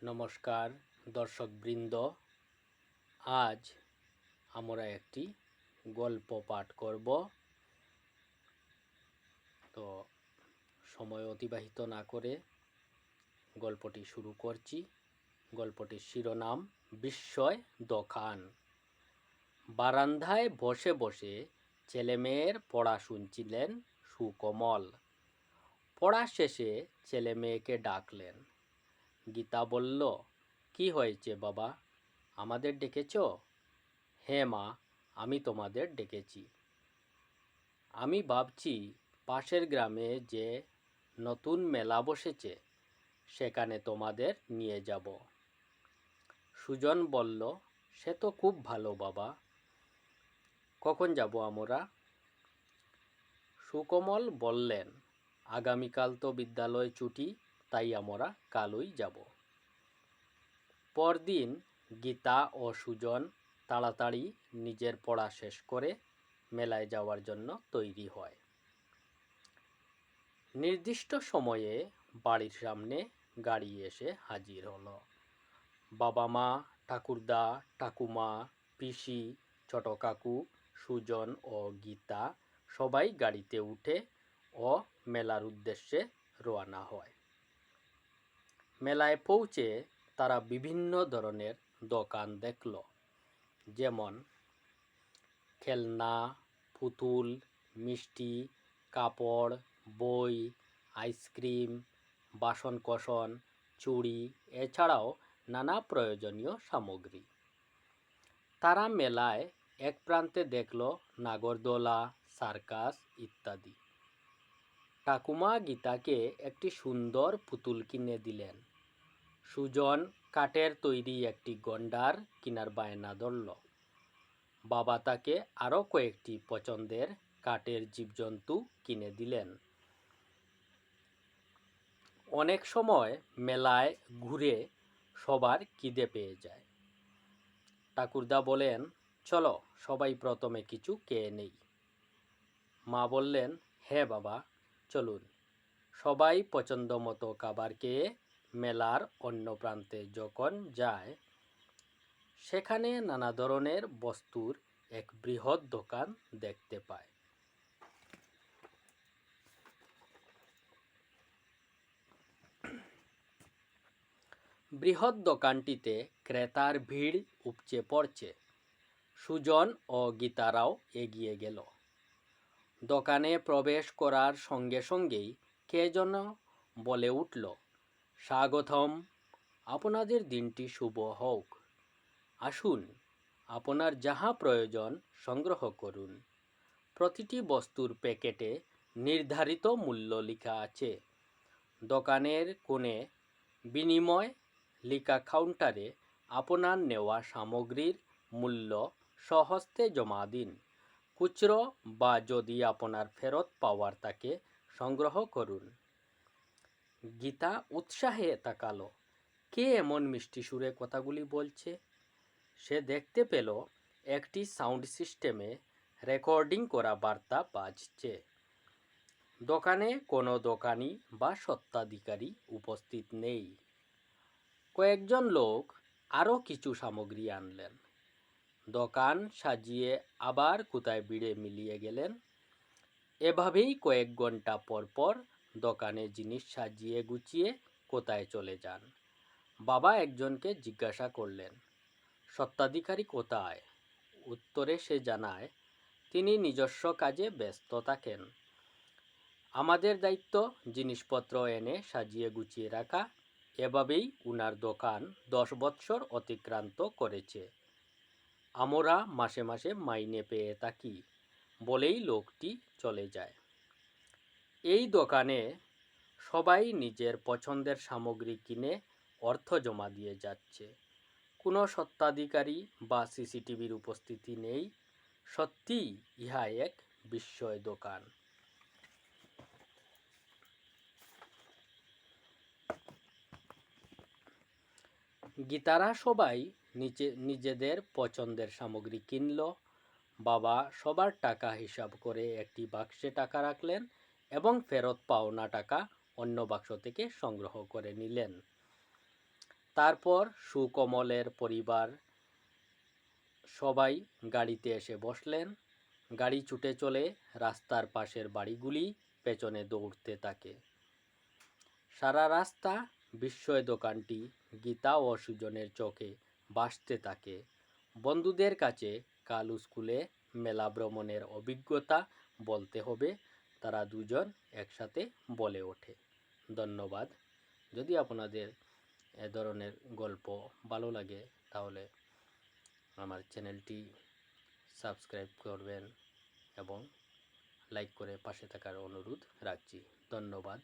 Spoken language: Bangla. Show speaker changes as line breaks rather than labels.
নমস্কার দর্শকবৃন্দ, আজ আমরা একটি গল্প পাঠ করব। তো সময় অতিবাহিত না করে গল্পটি শুরু করছি। গল্পটির শিরোনাম বিস্ময় দোকান। বারান্দায় বসে বসে ছেলেমেয়ের পড়া শুনছিলেন সুকমল। পড়া শেষে ছেলে মেয়েকে ডাকলেন। গীতা বলল, কি হয়েছে বাবা, আমাদের ডেকেছ? হ্যাঁ মা, আমি তোমাদের ডেকেছি। আমি ভাবছি পাশের গ্রামে যে নতুন মেলা বসেছে সেখানে তোমাদের নিয়ে যাব। সুজন বলল, সে তো খুব ভালো বাবা, কখন যাব আমরা? সুকমল বললেন, আগামীকাল তো বিদ্যালয় ছুটি, তাই আমরা কালই যাব। পরদিন গীতা ও সুজন তাড়াতাড়ি নিজের পড়া শেষ করে মেলায় যাওয়ার জন্য তৈরি হয়। নির্দিষ্ট সময়ে বাড়ির সামনে গাড়ি এসে হাজির হলো। বাবা মা, ঠাকুরদা, ঠাকুমা, পিসি, ছোট কাকু, সুজন ও গীতা সবাই গাড়িতে উঠে ও মেলার উদ্দেশ্যে রওনা হয়। মেলায় পৌঁছে তারা বিভিন্ন ধরনের দোকান দেখল, যেমন খেলনা, পুতুল, মিষ্টি, কাপড়, বই, আইসক্রিম, বাসনকোসন, চুড়ি, এছাড়াও নানা প্রয়োজনীয় সামগ্রী। তারা মেলায় এক প্রান্তে দেখল নাগরদোলা, সার্কাস ইত্যাদি। ঠাকুমা গীতাকে একটি সুন্দর পুতুল কিনে দিলেন। সুজন কাঠের তৈরি একটি গন্ডার কেনার বায়না ধরল। বাবা তাকে আরও কয়েকটি পছন্দের কাঠের জীবজন্তু কিনে দিলেন। অনেক সময় মেলায় ঘুরে সবার খিদে পেয়ে যায়। ঠাকুরদা বলেন, চলো সবাই প্রথমে কিছু খেয়ে নেই। মা বললেন, হ্যাঁ বাবা, চলুন। সবাই পছন্দ মতো খাবার খেয়ে মেলার অন্য প্রান্তে যখন যায়, সেখানে নানা ধরনের বস্তুর এক বৃহৎ দোকান দেখতে পায়। বৃহৎ দোকানটিতে ক্রেতার ভিড় উপচে পড়ছে। সুজন ও গীতারাও এগিয়ে গেল। দোকানে প্রবেশ করার সঙ্গে সঙ্গেই কে যেন বলে উঠল, স্বাগতম, আপনাদের দিনটি শুভ হোক। আসুন, আপনার যাহা প্রয়োজন সংগ্রহ করুন। প্রতিটি বস্তুর প্যাকেটে নির্ধারিত মূল্য লেখা আছে। দোকানের কোণে বিনিময় লেখা কাউন্টারে আপনার নেওয়া সামগ্রীর মূল্য স্বহস্তে জমা দিন। খুচরো বা যদি আপনার ফেরত পাওয়ার থাকে সংগ্রহ করুন। গীতা উৎসাহে তাকালো। কে এমন মিষ্টি সুরে কথাগুলি বলছে? সে দেখতে পেল একটি সাউন্ড সিস্টেমে রেকর্ডিং করা বার্তা বাজছে। দোকানে কোনো দোকানি বা স্বত্বাধিকারী উপস্থিত নেই। কয়েকজন লোক আরও কিছু সামগ্রী আনলেন। দোকান সাজিয়ে আবার কোথায় ভিড়ে মিলিয়ে গেলেন। এভাবেই কয়েক ঘন্টা পর পর দোকানে জিনিস সাজিয়ে গুছিয়ে কোথায় চলে যান। বাবা একজনকে জিজ্ঞাসা করলেন, স্বত্বাধিকারী কোথায়? উত্তরে সে জানায়, তিনি নিজস্ব কাজে ব্যস্ত থাকেন। আমাদের দায়িত্ব জিনিসপত্র এনে সাজিয়ে গুছিয়ে রাখা। এভাবেই উনার দোকান 10 বৎসর অতিক্রান্ত করেছে। আমরা মাসে মাসে মাইনে পেয়ে থাকি, বলেই লোকটি চলে যায়। এই দোকানে সবাই নিজের পছন্দের সামগ্রী কিনে অর্থ জমা দিয়ে যাচ্ছে। কোনো স্বত্বাধিকারী বা সিসিটিভির উপস্থিতি নেই। সত্যিই ইহা এক বিস্ময় দোকান। গীতারা সবাই নিজেদের পছন্দের সামগ্রী কিনল। বাবা সবার টাকা হিসাব করে একটি বাক্সে টাকা রাখলেন এবং ফেরত পাওনা টাকা অন্য বাক্স থেকে সংগ্রহ করে নিলেন। তারপর সুকমলের পরিবার সবাই গাড়িতে এসে বসলেন। গাড়ি ছুটে চলে রাস্তার পাশের বাড়িগুলি পেছনে দৌড়তে থাকে। সারা রাস্তা বিস্ময় দোকানটি গীতা ও সুজনের চোখে ভাসতে থাকে। বন্ধুদের কাছে কালু স্কুলে মেলা ভ্রমণের অভিজ্ঞতা বলতে হবে, তারা দুজন একসাথে বলে ওঠে। ধন্যবাদ। যদি আপনাদের এ ধরনের গল্প ভালো লাগে তাহলে আমার চ্যানেলটি সাবস্ক্রাইব করবেন এবং লাইক করে পাশে থাকার অনুরোধ রাখছি। ধন্যবাদ।